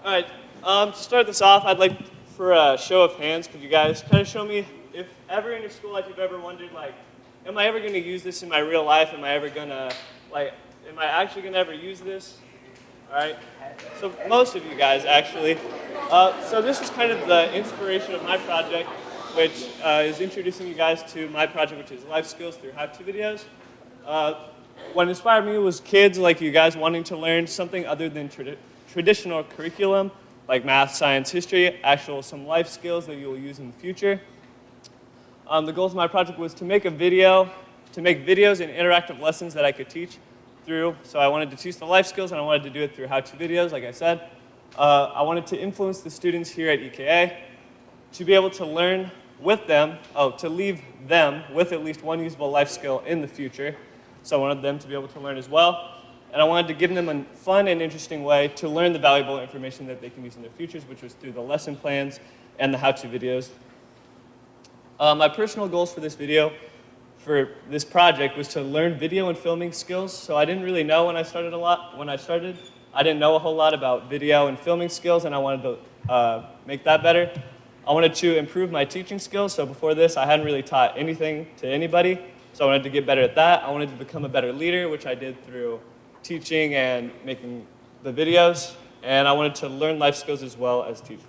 All right, to start this off, I'd like for a show of hands, could you guys kind of show me if ever in your school life you've ever wondered, like, am I ever going to use this in my real life? Am I ever going to, like, am I actually going to ever use this? All right, so most of you guys actually. So this was kind of the inspiration of my project, which is introducing you guys to my project, which is life skills through how-to videos. What inspired me was kids like you guys wanting to learn something other than traditional curriculum, like math, science, history, some life skills that you will use in the future. The goals of my project was to make videos and interactive lessons that I could teach through. So I wanted to teach the life skills, and I wanted to do it through how-to videos, like I said. I wanted to influence the students here at EKA to be able to learn with them, to leave them with at least one usable life skill in the future. So I wanted them to be able to learn as well. And I wanted to give them a fun and interesting way to learn the valuable information that they can use in their futures, which was through the lesson plans and the how-to videos. My personal goals for this project was to learn video and filming skills. So I didn't really know when I started. I didn't know a whole lot about video and filming skills, and I wanted to make that better. I wanted to improve my teaching skills. So before this, I hadn't really taught anything to anybody. So I wanted to get better at that. I wanted to become a better leader, which I did through teaching and making the videos. And I wanted to learn life skills as well as teach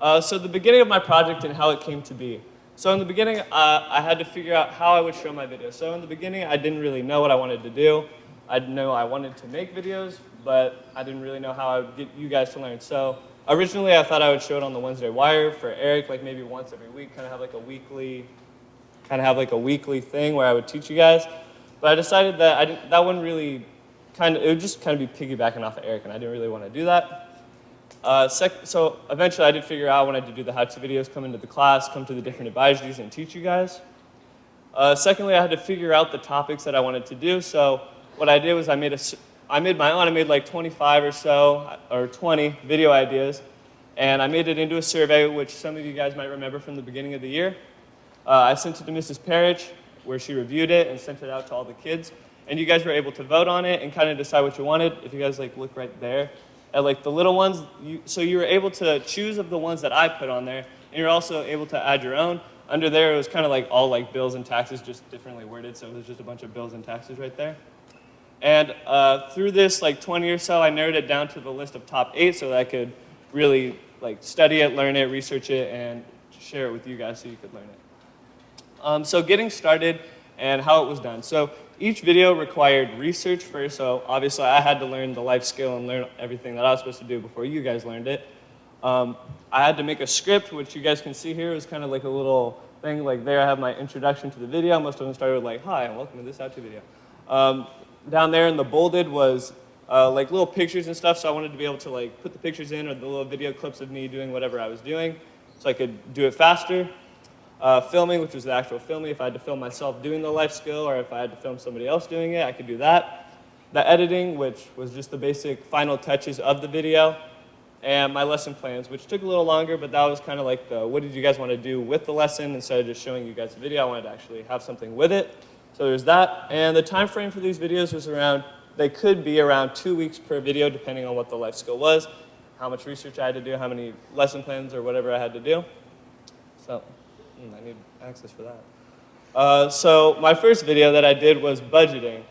them. So the beginning of my project and how it came to be. So in the beginning, I had to figure out how I would show my videos. So in the beginning, I didn't really know what I wanted to do. I know I wanted to make videos, but I didn't really know how I would get you guys to learn. So originally, I thought I would show it on the Wednesday Wire for Eric, like maybe once every week, kind of have like a weekly thing where I would teach you guys. But I decided that that wouldn't really it would just kind of be piggybacking off of Eric, and I didn't really want to do that. So eventually I did figure out I wanted to do the how-to videos, come into the class, come to the different advisories, and teach you guys. Secondly, I had to figure out the topics that I wanted to do. So what I did was I made my own. I made like 25 or so, or 20 video ideas, and I made it into a survey, which some of you guys might remember from the beginning of the year. I sent it to Mrs. Parrish, where she reviewed it and sent it out to all the kids. And you guys were able to vote on it and kind of decide what you wanted. If you guys like look right there at like the little ones, so you were able to choose of the ones that I put on there, and you're also able to add your own. Under there, it was kind of like all like bills and taxes, just differently worded. So it was just a bunch of bills and taxes right there. And through this like 20 or so, I narrowed it down to the list of top 8 so that I could really like study it, learn it, research it, and share it with you guys so you could learn it. So getting started and how it was done. So each video required research first, so obviously I had to learn the life skill and learn everything that I was supposed to do before you guys learned it. I had to make a script, which you guys can see here. It was kind of like a little thing, like there I have my introduction to the video. Most of them started with like, hi, and welcome to this how-to video. Down there in the bolded was like little pictures and stuff, so I wanted to be able to like put the pictures in or the little video clips of me doing whatever I was doing so I could do it faster. Filming, which was the actual filming. If I had to film myself doing the life skill or if I had to film somebody else doing it, I could do that. The editing, which was just the basic final touches of the video. And my lesson plans, which took a little longer, but that was kind of like what did you guys want to do with the lesson instead of just showing you guys the video. I wanted to actually have something with it. So there's that. And the time frame for these videos was they could be around 2 weeks per video, depending on what the life skill was, how much research I had to do, how many lesson plans or whatever I had to do. So I need access for that. So my first video that I did was budgeting.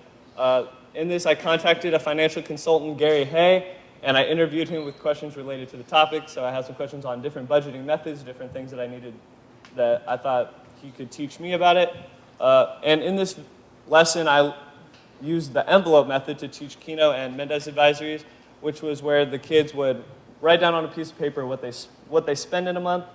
In this, I contacted a financial consultant, Gary Hay, and I interviewed him with questions related to the topic. So I had some questions on different budgeting methods, different things that I thought he could teach me about it. And in this lesson, I used the envelope method to teach Kino and Mendez advisories, which was where the kids would write down on a piece of paper what they spend in a month,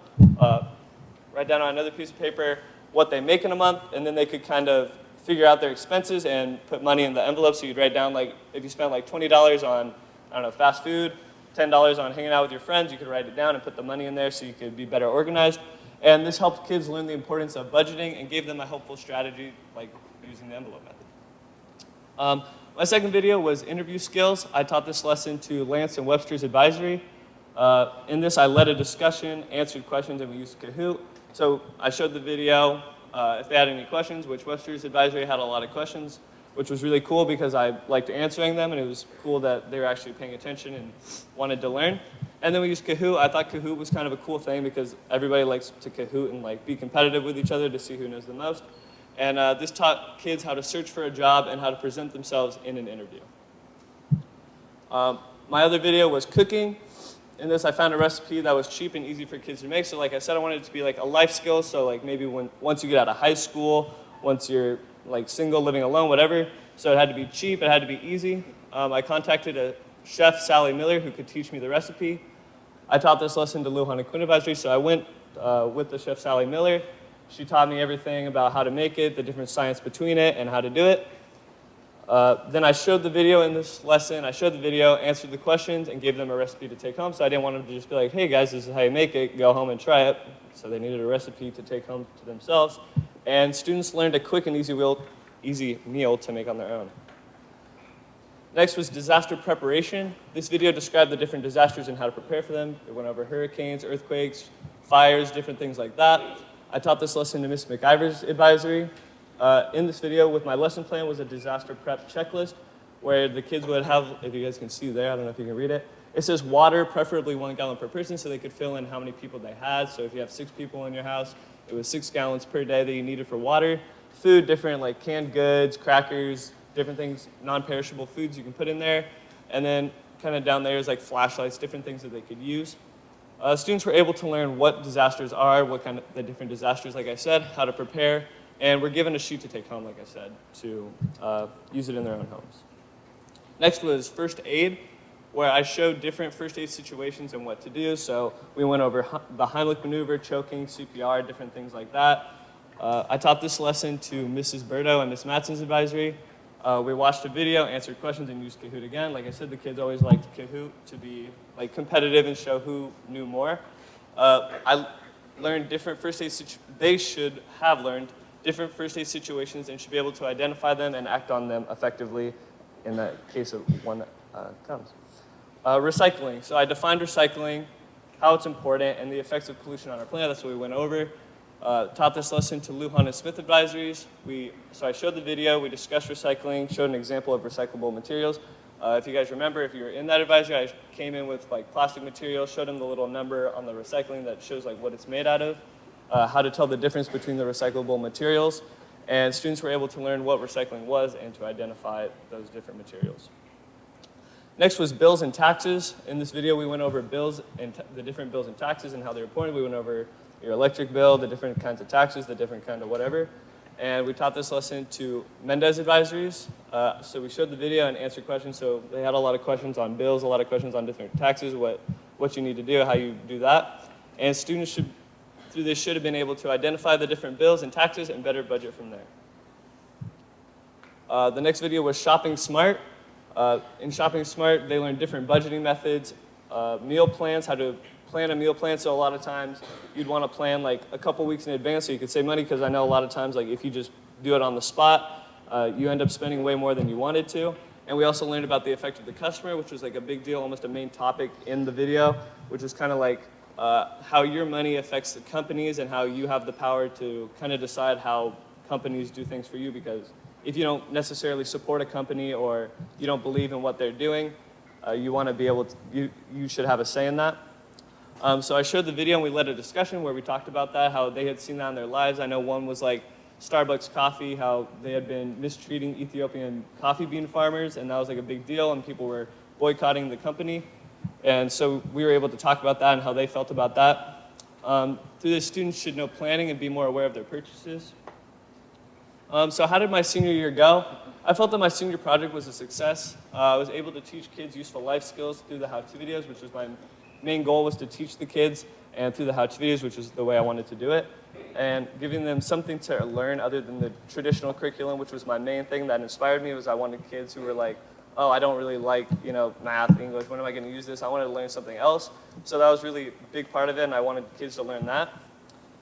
write down on another piece of paper what they make in a month, and then they could kind of figure out their expenses and put money in the envelope. So you'd write down, like, if you spent like $20 on, I don't know, fast food, $10 on hanging out with your friends, you could write it down and put the money in there so you could be better organized. And this helped kids learn the importance of budgeting and gave them a helpful strategy, like using the envelope method. My second video was interview skills. I taught this lesson to Lance and Webster's advisory. In this, I led a discussion, answered questions, and we used Kahoot. So I showed the video if they had any questions, which Webster's advisory had a lot of questions. which was really cool because I liked answering them, and it was cool that they were actually paying attention and wanted to learn. And then we used Kahoot. I thought Kahoot was kind of a cool thing because everybody likes to Kahoot and like be competitive with each other to see who knows the most. And this taught kids how to search for a job and how to present themselves in an interview. My other video was cooking. In this, I found a recipe that was cheap and easy for kids to make. So like I said, I wanted it to be like a life skill. So like maybe once you get out of high school, once you're like single, living alone, whatever. So it had to be cheap, it had to be easy. I contacted a chef, Sally Miller, who could teach me the recipe. I taught this lesson to Lujan and Quinn Advisory, so I went with the chef, Sally Miller. She taught me everything about how to make it, the different science between it, and how to do it. Then I showed the video in this lesson. I showed the video, answered the questions, and gave them a recipe to take home. So I didn't want them to just be like, hey guys, this is how you make it, go home and try it. So they needed a recipe to take home to themselves. And students learned a quick and easy meal to make on their own. Next was disaster preparation. This video described the different disasters and how to prepare for them. It went over hurricanes, earthquakes, fires, different things like that. I taught this lesson to Ms. McIver's advisory. In this video, with my lesson plan, was a disaster prep checklist where the kids would have, if you guys can see there, I don't know if you can read it, it says water, preferably 1 gallon per person, so they could fill in how many people they had. So if you have 6 people in your house, it was 6 gallons per day that you needed for water. Food, different like canned goods, crackers, different things, non-perishable foods you can put in there. And then kind of down there is like flashlights, different things that they could use. Students were able to learn what disasters are, what kind of the different disasters, like I said, how to prepare, and we're given a sheet to take home, like I said, to use it in their own homes. Next was first aid, where I showed different first aid situations and what to do. So we went over the Heimlich maneuver, choking, CPR, different things like that. I taught this lesson to Mrs. Berto and Ms. Matson's advisory. We watched a video, answered questions, and used Kahoot again. Like I said, the kids always liked Kahoot to be like competitive and show who knew more. I learned different first aid they should have learned different first aid situations and should be able to identify them and act on them effectively in the case of one that comes. Recycling. So I defined recycling, how it's important, and the effects of pollution on our planet. That's what we went over. Taught this lesson to Lujan and Smith advisories. So I showed the video, we discussed recycling, showed an example of recyclable materials. If you guys remember, if you were in that advisory, I came in with like plastic material, showed them the little number on the recycling that shows like what it's made out of, how to tell the difference between the recyclable materials, and students were able to learn what recycling was and to identify those different materials. Next was bills and taxes. In this video, we went over bills and the different bills and taxes and how they're reported. We went over your electric bill, the different kinds of taxes, the different kind of whatever. And we taught this lesson to Mendez advisories. So we showed the video and answered questions. So they had a lot of questions on bills, a lot of questions on different taxes, what you need to do, how you do that. And students through this should have been able to identify the different bills and taxes and better budget from there. The next video was Shopping Smart. In Shopping Smart, they learned different budgeting methods, meal plans, how to plan a meal plan. So a lot of times you'd want to plan like a couple weeks in advance so you could save money, because I know a lot of times like if you just do it on the spot, you end up spending way more than you wanted to. And we also learned about the effect of the customer, which was like a big deal, almost a main topic in the video, which is kind of like how your money affects the companies and how you have the power to kind of decide how companies do things for you, because if you don't necessarily support a company or you don't believe in what they're doing, you want to be able to, you should have a say in that. So I showed the video and we led a discussion where we talked about that, how they had seen that in their lives. I know one was like Starbucks coffee, how they had been mistreating Ethiopian coffee bean farmers, and that was like a big deal, and people were boycotting the company. And so we were able to talk about that and how they felt about that. Through this, students should know planning and be more aware of their purchases. So how did my senior year go? I felt that my senior project was a success. I was able to teach kids useful life skills through the how-to videos, which was my main goal, was to teach the kids, and through the how-to videos, which is the way I wanted to do it, and giving them something to learn other than the traditional curriculum, which was my main thing that inspired me. Was I wanted kids who were like, oh, I don't really like, math, English, when am I going to use this? I wanted to learn something else. So that was really a big part of it, and I wanted kids to learn that.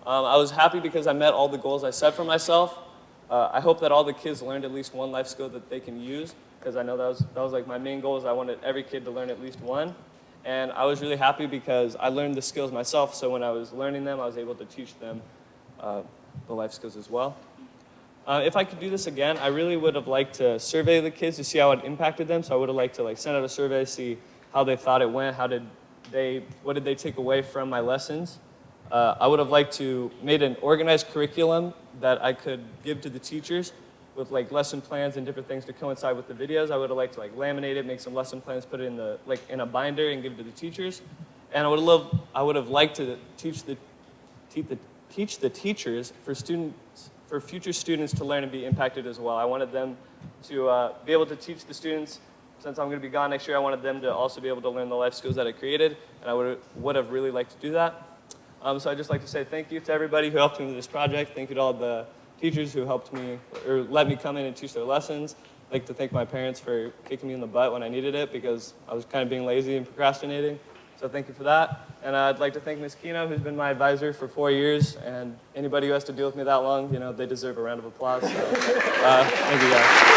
I was happy because I met all the goals I set for myself. I hope that all the kids learned at least one life skill that they can use, because I know that was like my main goal, is I wanted every kid to learn at least one. And I was really happy because I learned the skills myself, so when I was learning them, I was able to teach them the life skills as well. If I could do this again, I really would have liked to survey the kids to see how it impacted them. So I would have liked to send out a survey, see how they thought it went, what did they take away from my lessons. I would have liked to made an organized curriculum that I could give to the teachers with lesson plans and different things to coincide with the videos. I would have liked to laminate it, make some lesson plans, put it in in a binder and give it to the teachers. And I would have liked to teach the teachers for future students to learn and be impacted as well. I wanted them to be able to teach the students. Since I'm going to be gone next year, I wanted them to also be able to learn the life skills that I created, and I would have really liked to do that. So I'd just like to say thank you to everybody who helped me with this project. Thank you to all the teachers who helped me or let me come in and teach their lessons. I'd like to thank my parents for kicking me in the butt when I needed it because I was kind of being lazy and procrastinating. So thank you for that. And I'd like to thank Ms. Kino, who's been my advisor for 4 years. And anybody who has to deal with me that long, they deserve a round of applause. So, thank you guys.